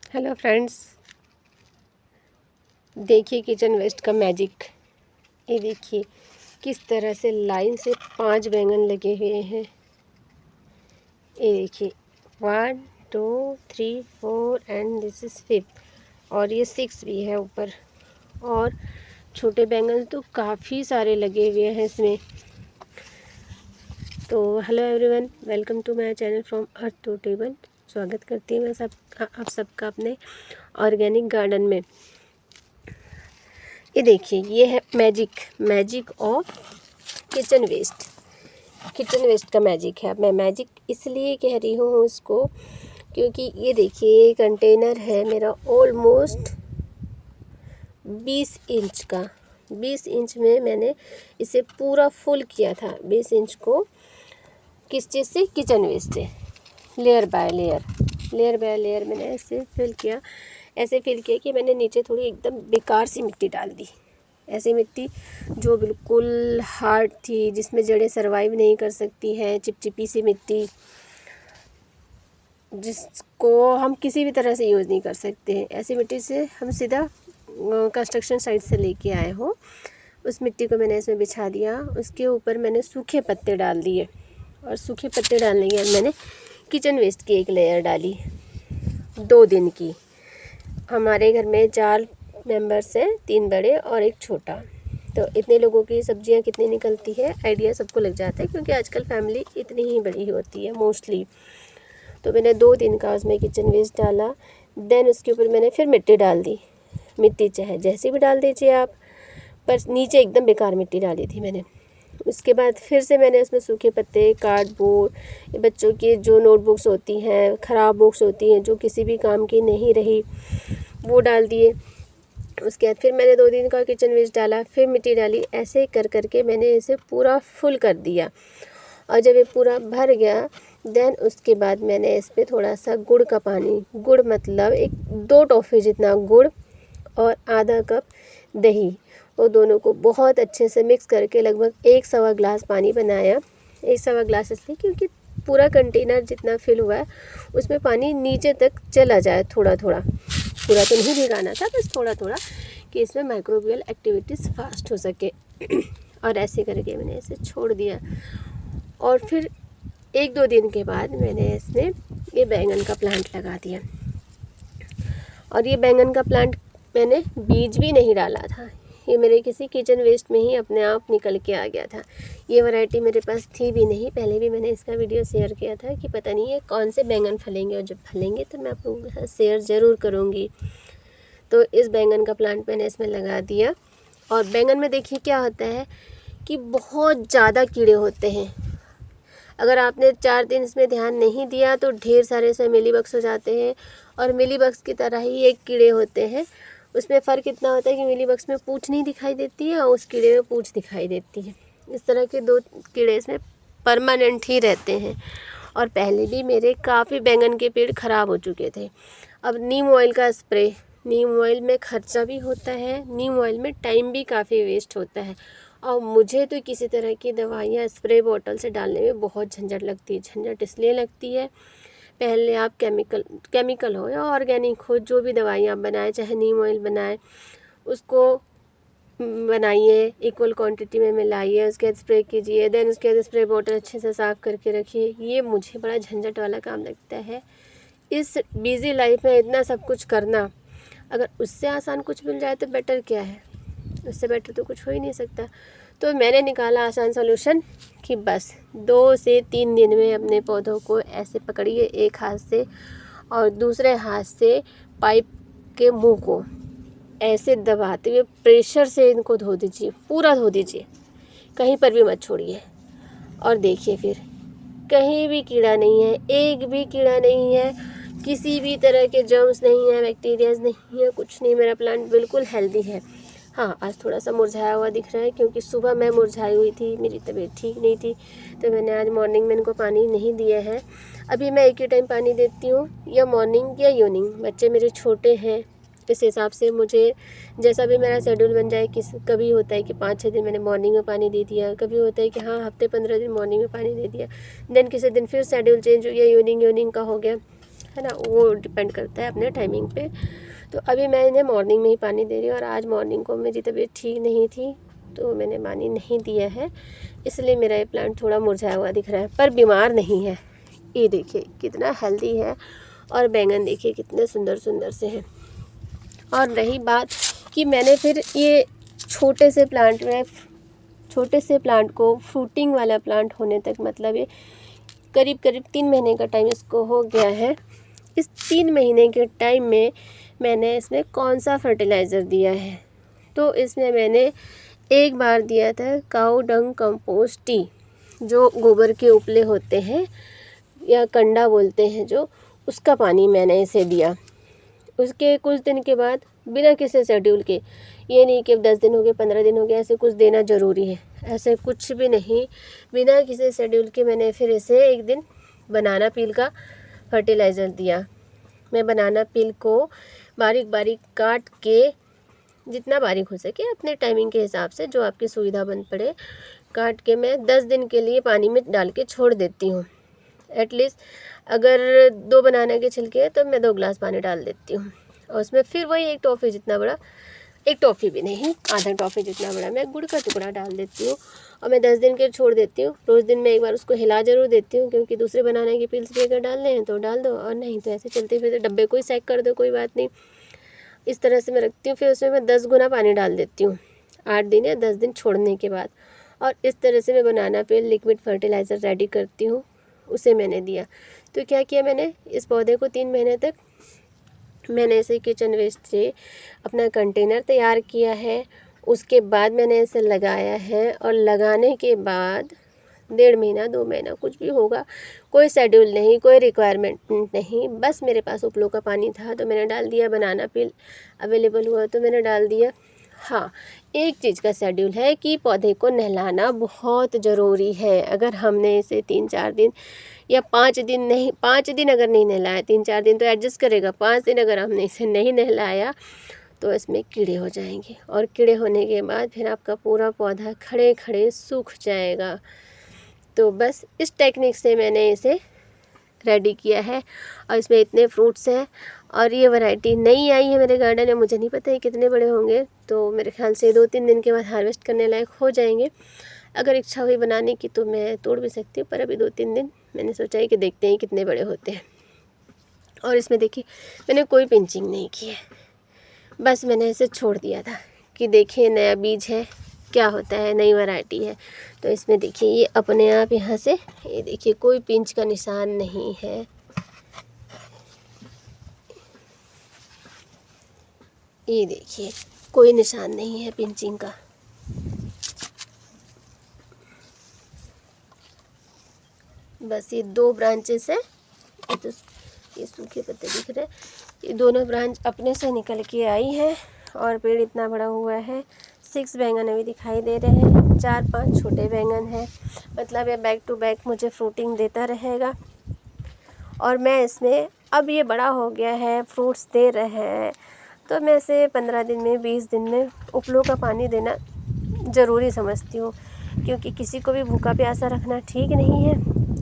Hello friends, देखिए kitchen waste का magic. ये देखिए किस तरह से लाइन से 5 बैंगन लगे हुए हैं। ये देखिए 1 2 3 4 एंड दिस इज़ 5 और ये 6 भी है ऊपर। और छोटे बैंगन तो काफ़ी सारे लगे हुए हैं इसमें। तो hello everyone, welcome to my channel from earth to table. स्वागत करती हूँ मैं आप सबका अपने ऑर्गेनिक गार्डन में। ये देखिए ये है मैजिक ऑफ किचन वेस्ट का मैजिक है। अब मैं मैजिक इसलिए कह रही हूँ इसको क्योंकि ये देखिए ये कंटेनर है मेरा ऑलमोस्ट 20 इंच का। 20 इंच में मैंने इसे पूरा फुल किया था। 20 इंच को किस चीज़ से? किचन वेस्ट से, लेयर बाय लेयर मैंने ऐसे फिल किया। ऐसे फिल किया कि मैंने नीचे थोड़ी एकदम बेकार सी मिट्टी डाल दी। ऐसी मिट्टी जो बिल्कुल हार्ड थी, जिसमें जड़ें सर्वाइव नहीं कर सकती हैं, चिपचिपी सी मिट्टी जिसको हम किसी भी तरह से यूज़ नहीं कर सकते हैं। ऐसी मिट्टी से हम सीधा कंस्ट्रक्शन साइट से लेके आए हो। उस मिट्टी को मैंने इसमें बिछा दिया। उसके ऊपर मैंने सूखे पत्ते डाल दिए और सूखे पत्ते डालने के बाद मैंने किचन वेस्ट की एक लेयर डाली 2 दिन की। हमारे घर में 4 मेंबर्स हैं, 3 बड़े और 1 छोटा। तो इतने लोगों की सब्जियां कितनी निकलती है आइडिया सबको लग जाता है, क्योंकि आजकल फैमिली इतनी ही बड़ी होती है मोस्टली। तो मैंने 2 दिन का उसमें किचन वेस्ट डाला। देन उसके ऊपर मैंने फिर मिट्टी डाल दी। मिट्टी चाहे जैसी भी डाल दीजिए आप, पर नीचे एकदम बेकार मिट्टी डाली थी मैंने। उसके बाद फिर से मैंने उसमें सूखे पत्ते, कार्डबोर्ड, बच्चों की जो नोटबुक्स होती हैं, ख़राब बुक्स होती हैं जो किसी भी काम की नहीं रही, वो डाल दिए। उसके बाद फिर मैंने 2 दिन का किचन वेस्ट डाला, फिर मिट्टी डाली। ऐसे कर करके मैंने इसे पूरा फुल कर दिया। और जब ये पूरा भर गया देन उसके बाद मैंने इस पर थोड़ा सा गुड़ का पानी, गुड़ मतलब 2 टॉफ़ी जितना गुड़ और आधा कप दही, वो दोनों को बहुत अच्छे से मिक्स करके लगभग 1 सवा ग्लास पानी बनाया। 1 सवा ग्लास इसलिए क्योंकि पूरा कंटेनर जितना फिल हुआ है उसमें पानी नीचे तक चला जाए थोड़ा थोड़ा। पूरा तो नहीं भिगाना था, बस थोड़ा थोड़ा, कि इसमें माइक्रोबियल एक्टिविटीज़ फास्ट हो सके। और ऐसे करके मैंने इसे छोड़ दिया। और फिर 1-2 दिन के बाद मैंने इसमें ये बैंगन का प्लांट लगा दिया। और ये बैंगन का प्लांट मैंने बीज भी नहीं डाला था, ये मेरे किसी किचन वेस्ट में ही अपने आप निकल के आ गया था। ये वैरायटी मेरे पास थी भी नहीं। पहले भी मैंने इसका वीडियो शेयर किया था कि पता नहीं है कौन से बैंगन फलेंगे, और जब फलेंगे तो मैं आप लोगों के साथ शेयर ज़रूर करूँगी। तो इस बैंगन का प्लांट मैंने इसमें लगा दिया। और बैंगन में देखिए क्या होता है कि बहुत ज़्यादा कीड़े होते हैं। अगर आपने 4 दिन इसमें ध्यान नहीं दिया तो ढेर सारे इसमें मिलीबग्स हो जाते हैं। और मिलीबग्स की तरह ही एक कीड़े होते हैं। उसमें फ़र्क इतना होता है कि मिलीबग्स में पूँछ नहीं दिखाई देती है और उस कीड़े में पूँछ दिखाई देती है। इस तरह के 2 कीड़े इसमें परमानेंट ही रहते हैं। और पहले भी मेरे काफ़ी बैंगन के पेड़ ख़राब हो चुके थे। अब नीम ऑयल का स्प्रे, नीम ऑयल में खर्चा भी होता है, नीम ऑयल में टाइम भी काफ़ी वेस्ट होता है। और मुझे तो किसी तरह की दवाइयाँ स्प्रे बॉटल से डालने में बहुत झंझट लगती है। झंझट इसलिए लगती है, पहले आप केमिकल हो या ऑर्गेनिक हो, जो भी दवाइयाँ आप बनाएं, चाहे नीम ऑयल बनाएं, उसको बनाइए, इक्वल क्वांटिटी में मिलाइए, उसके बाद स्प्रे कीजिए। देन उसके बाद स्प्रे बॉटल अच्छे से साफ़ करके रखिए। ये मुझे बड़ा झंझट वाला काम लगता है। इस बिज़ी लाइफ में इतना सब कुछ करना, अगर उससे आसान कुछ मिल जाए तो बेटर क्या है? उससे बेटर तो कुछ हो ही नहीं सकता। तो मैंने निकाला आसान सॉल्यूशन कि बस 2 से 3 दिन में अपने पौधों को ऐसे पकड़िए एक हाथ से और दूसरे हाथ से पाइप के मुंह को ऐसे दबाते हुए प्रेशर से इनको धो दीजिए, पूरा धो दीजिए, कहीं पर भी मत छोड़िए। और देखिए फिर कहीं भी कीड़ा नहीं है, एक भी कीड़ा नहीं है, किसी भी तरह के जर्म्स नहीं है, बैक्टीरियाज नहीं है, कुछ नहीं। मेरा प्लांट बिल्कुल हेल्दी है। हाँ, आज थोड़ा सा मुरझाया हुआ दिख रहा है क्योंकि सुबह मैं मुरझाई हुई थी, मेरी तबीयत ठीक नहीं थी, तो मैंने आज मॉर्निंग में इनको पानी नहीं दिया है। अभी मैं एक ही टाइम पानी देती हूँ, या मॉर्निंग या इवनिंग। बच्चे मेरे छोटे हैं, इस हिसाब से मुझे जैसा भी मेरा शेड्यूल बन जाए। कभी होता है कि 5-6 दिन मैंने मॉर्निंग में पानी दे दिया, कभी होता है कि हाँ हफ्ते 15 दिन मॉर्निंग में पानी दे दिया। देन किसी दिन फिर शेड्यूल चेंज हो गया, इवनिंग का हो गया। है ना, वो डिपेंड करता है अपने टाइमिंग पे। तो अभी मैं इन्हें मॉर्निंग में ही पानी दे रही हूँ, और आज मॉर्निंग को मेरी तबीयत ठीक नहीं थी तो मैंने पानी नहीं दिया है, इसलिए मेरा ये प्लांट थोड़ा मुरझाया हुआ दिख रहा है, पर बीमार नहीं है। ये देखिए कितना हेल्दी है, और बैंगन देखिए कितने सुंदर सुंदर से हैं। और रही बात कि मैंने फिर ये छोटे से प्लांट को फ्रूटिंग वाला प्लांट होने तक, मतलब ये करीब 3 महीने का टाइम इसको हो गया है। इस 3 महीने के टाइम में मैंने इसमें कौन सा फर्टिलाइज़र दिया है, तो इसमें मैंने एक बार दिया था काऊ डंग कंपोस्ट टी, जो गोबर के उपले होते हैं या कंडा बोलते हैं जो, उसका पानी मैंने इसे दिया। उसके कुछ दिन के बाद बिना किसी शेड्यूल के, ये नहीं कि अब 10 दिन हो गए 15 दिन हो गए ऐसे कुछ देना ज़रूरी है, ऐसे कुछ भी नहीं, बिना किसी शेड्यूल के मैंने फिर इसे एक दिन बनाना पील का फर्टिलाइज़र दिया। मैं बनाना पील को बारीक बारीक काट के, जितना बारीक हो सके अपने टाइमिंग के हिसाब से, जो आपकी सुविधा बन पड़े, काट के मैं 10 दिन के लिए पानी में डाल के छोड़ देती हूँ। एटलीस्ट अगर 2 बनाना के छिलके हैं तो मैं 2 गिलास पानी डाल देती हूँ, और उसमें फिर वही एक टॉफ़ी जितना बड़ा, एक टॉफ़ी भी नहीं, आधा टॉफ़ी जितना बड़ा मैं गुड़ का टुकड़ा डाल देती हूँ, और मैं 10 दिन के छोड़ देती हूँ। रोज़ दिन में एक बार उसको हिला ज़रूर देती हूँ, क्योंकि दूसरे बनाने की पील्स भी अगर डालने हैं तो डाल दो, और नहीं तो ऐसे चलते फिरते डब्बे को ही सैक कर दो, कोई बात नहीं। इस तरह से मैं रखती हूँ। फिर उसमें मैं 10 गुना पानी डाल देती हूँ 8 दिन या 10 दिन छोड़ने के बाद, और इस तरह से मैं बनाना पील लिक्विड फर्टिलाइज़र रेडी करती हूँ। उसे मैंने दिया। तो क्या किया मैंने, इस पौधे को 3 महीने तक मैंने इसे किचन वेस्ट से अपना कंटेनर तैयार किया है। उसके बाद मैंने इसे लगाया है, और लगाने के बाद 1.5 महीना 2 महीना कुछ भी होगा, कोई शेड्यूल नहीं, कोई रिक्वायरमेंट नहीं, बस मेरे पास उपलों का पानी था तो मैंने डाल दिया, बनाना पील अवेलेबल हुआ तो मैंने डाल दिया। हाँ, एक चीज़ का शेड्यूल है कि पौधे को नहलाना बहुत ज़रूरी है। अगर हमने इसे 3-4 दिन या 5 दिन नहीं, 5 दिन अगर नहीं नहलाया, 3-4 दिन तो एडजस्ट करेगा, 5 दिन अगर हमने इसे नहीं नहलाया तो इसमें कीड़े हो जाएंगे, और कीड़े होने के बाद फिर आपका पूरा पौधा खड़े खड़े सूख जाएगा। तो बस इस टेक्निक से मैंने इसे रेडी किया है, और इसमें इतने फ्रूट्स हैं, और ये वैरायटी नई आई है मेरे गार्डन में, मुझे नहीं पता है कितने बड़े होंगे, तो मेरे ख्याल से 2-3 दिन के बाद हार्वेस्ट करने लायक हो जाएंगे। अगर इच्छा हुई बनाने की तो मैं तोड़ भी सकती हूँ, पर अभी 2-3 दिन मैंने सोचा है कि देखते हैं कितने बड़े होते हैं। और इसमें देखिए मैंने कोई पिंचिंग नहीं की है, बस मैंने इसे छोड़ दिया था कि देखिए नया बीज है, क्या होता है, नई वैरायटी है। तो इसमें देखिए ये अपने आप यहाँ से, ये देखिए कोई पिंच का निशान नहीं है, ये देखिए कोई निशान नहीं है पिंचिंग का। बस ये 2 ब्रांचेस है, ये तो ये सूखे पत्ते दिख रहे हैं, ये दोनों ब्रांच अपने से निकल के आई है, और पेड़ इतना बड़ा हुआ है। 6 बैंगन अभी दिखाई दे रहे हैं, 4-5 छोटे बैंगन हैं, मतलब ये बैक टू बैक मुझे फ्रूटिंग देता रहेगा। और मैं इसमें, अब ये बड़ा हो गया है, फ्रूट्स दे रहे हैं, तो मैं इसे 15 दिन में 20 दिन में उपलों का पानी देना ज़रूरी समझती हूँ, क्योंकि किसी को भी भूखा प्यासा रखना ठीक नहीं है,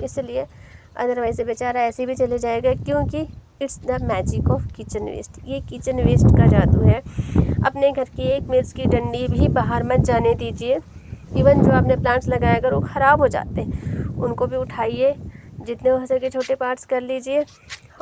इसलिए अदरवाइज़ बेचारा ऐसे भी चले जाएगा। क्योंकि it's the magic of kitchen waste, ये किचन वेस्ट का जादू है। अपने घर की एक मिर्च की डंडी भी बाहर मत जाने दीजिए। इवन जो आपने प्लांट्स लगाए अगर वो ख़राब हो जाते हैं, उनको भी उठाइए, जितने हो सके छोटे पार्ट्स कर लीजिए,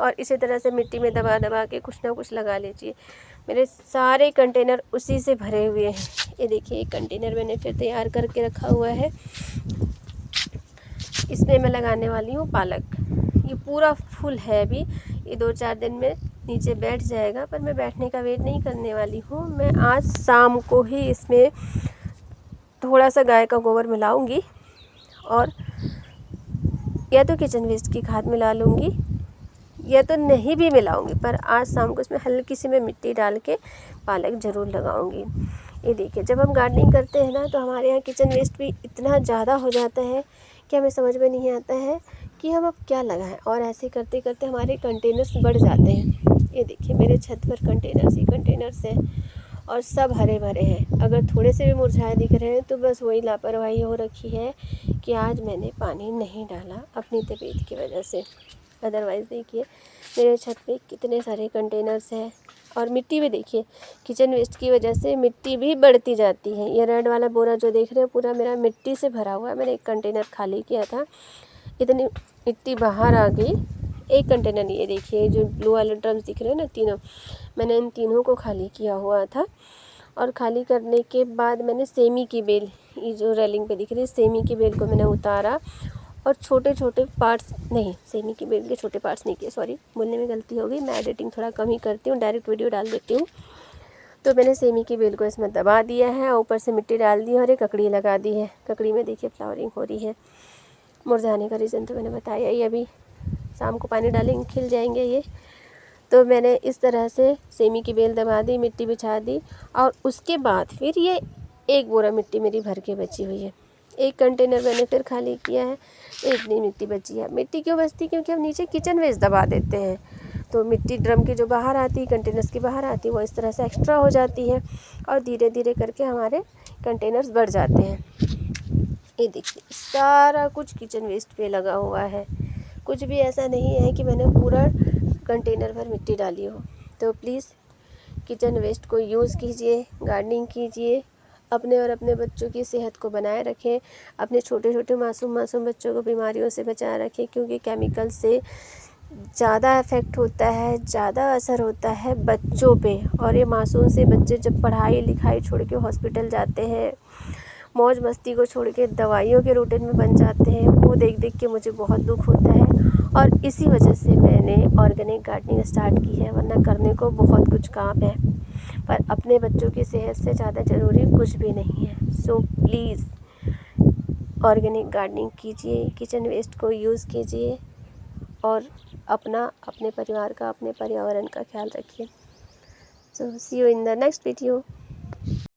और इसी तरह से मिट्टी में दबा दबा के कुछ ना कुछ लगा लीजिए। मेरे सारे कंटेनर उसी से भरे हुए हैं। ये देखिए एक कंटेनर मैंने फिर तैयार करके रखा हुआ है, इसमें मैं लगाने वाली हूँ पालक। ये पूरा फुल है अभी, ये 2-4 दिन में नीचे बैठ जाएगा, पर मैं बैठने का वेट नहीं करने वाली हूँ। मैं आज शाम को ही इसमें थोड़ा सा गाय का गोबर मिलाऊंगी, और या तो किचन वेस्ट की खाद मिला लूँगी, या तो नहीं भी मिलाऊंगी, पर आज शाम को इसमें हल्की सी मैं मिट्टी डाल के पालक ज़रूर लगाऊंगी। ये देखिए जब हम गार्डनिंग करते हैं ना, तो हमारे यहाँ किचन वेस्ट भी इतना ज़्यादा हो जाता है कि हमें समझ में नहीं आता है कि हम अब क्या लगाएं, और ऐसे करते करते हमारे कंटेनर्स बढ़ जाते हैं। ये देखिए मेरे छत पर कंटेनर्स ही कंटेनर्स हैं, और सब हरे भरे हैं। अगर थोड़े से भी मुरझाए दिख रहे हैं तो बस वही लापरवाही हो रखी है कि आज मैंने पानी नहीं डाला अपनी तबीयत की वजह से। अदरवाइज़ देखिए मेरे छत पे कितने सारे कंटेनर्स हैं। और मिट्टी भी देखिए, किचन वेस्ट की वजह से मिट्टी भी बढ़ती जाती है। ये रेड वाला बोरा जो देख रहे हो पूरा मेरा मिट्टी से भरा हुआ है। मैंने एक कंटेनर खाली किया था, इतनी मिट्टी बाहर आ गई। एक कंटेनर नहीं, ये देखिए जो ब्लू वाले ड्रम्स दिख रहे हैं ना, तीनों, मैंने इन तीनों को खाली किया हुआ था। और खाली करने के बाद मैंने सेमी की बेल, ये जो रेलिंग पे दिख रही है, सेमी की बेल को मैंने उतारा और छोटे छोटे पार्ट्स, नहीं सेमी की बेल के छोटे पार्ट्स नहीं किए, सॉरी बोलने में गलती हो गई। मैं एडिटिंग थोड़ा कम ही करती हूँ, डायरेक्ट वीडियो डाल देती हूँ। तो मैंने सेमी की बेल को इसमें दबा दिया है, ऊपर से मिट्टी डाल दी है और एक ककड़ी लगा दी है। ककड़ी में देखिए फ्लावरिंग हो रही है। मुरझाने का रीज़न तो मैंने बताया ही, अभी शाम को पानी डालेंगे खिल जाएंगे ये। तो मैंने इस तरह से सेमी की बेल दबा दी, मिट्टी बिछा दी और उसके बाद फिर ये एक बोरा मिट्टी मेरी भर के बची हुई है। एक कंटेनर मैंने फिर खाली किया है, इतनी मिट्टी बची है। मिट्टी क्यों बचती, क्योंकि हम नीचे किचन वेस्ट दबा देते हैं, तो मिट्टी ड्रम की जो बाहर आती है, कंटेनर्स की बाहर आती है, वो इस तरह से एक्स्ट्रा हो जाती है और धीरे धीरे करके हमारे कंटेनर्स बढ़ जाते हैं। ये देखिए सारा कुछ किचन वेस्ट पे लगा हुआ है। कुछ भी ऐसा नहीं है कि मैंने पूरा कंटेनर भर मिट्टी डाली हो। तो प्लीज़ किचन वेस्ट को यूज़ कीजिए, गार्डनिंग कीजिए, अपने और अपने बच्चों की सेहत को बनाए रखें। अपने छोटे छोटे मासूम बच्चों को बीमारियों से बचाए रखें, क्योंकि केमिकल से ज़्यादा इफ़ेक्ट होता है, ज़्यादा असर होता है बच्चों पे। और ये मासूम से बच्चे जब पढ़ाई लिखाई छोड़ के हॉस्पिटल जाते हैं, मौज मस्ती को छोड़ के दवाइयों के रूटीन में बन जाते हैं, वो देख देख के मुझे बहुत दुख होता है। और इसी वजह से मैंने ऑर्गेनिक गार्डनिंग स्टार्ट की है, वरना करने को बहुत कुछ काम है, पर अपने बच्चों की सेहत से ज़्यादा ज़रूरी कुछ भी नहीं है। सो प्लीज़ ऑर्गेनिक गार्डनिंग कीजिए, किचन वेस्ट को यूज़ कीजिए और अपने परिवार का, अपने पर्यावरण का ख्याल रखिए। So see you in the next video.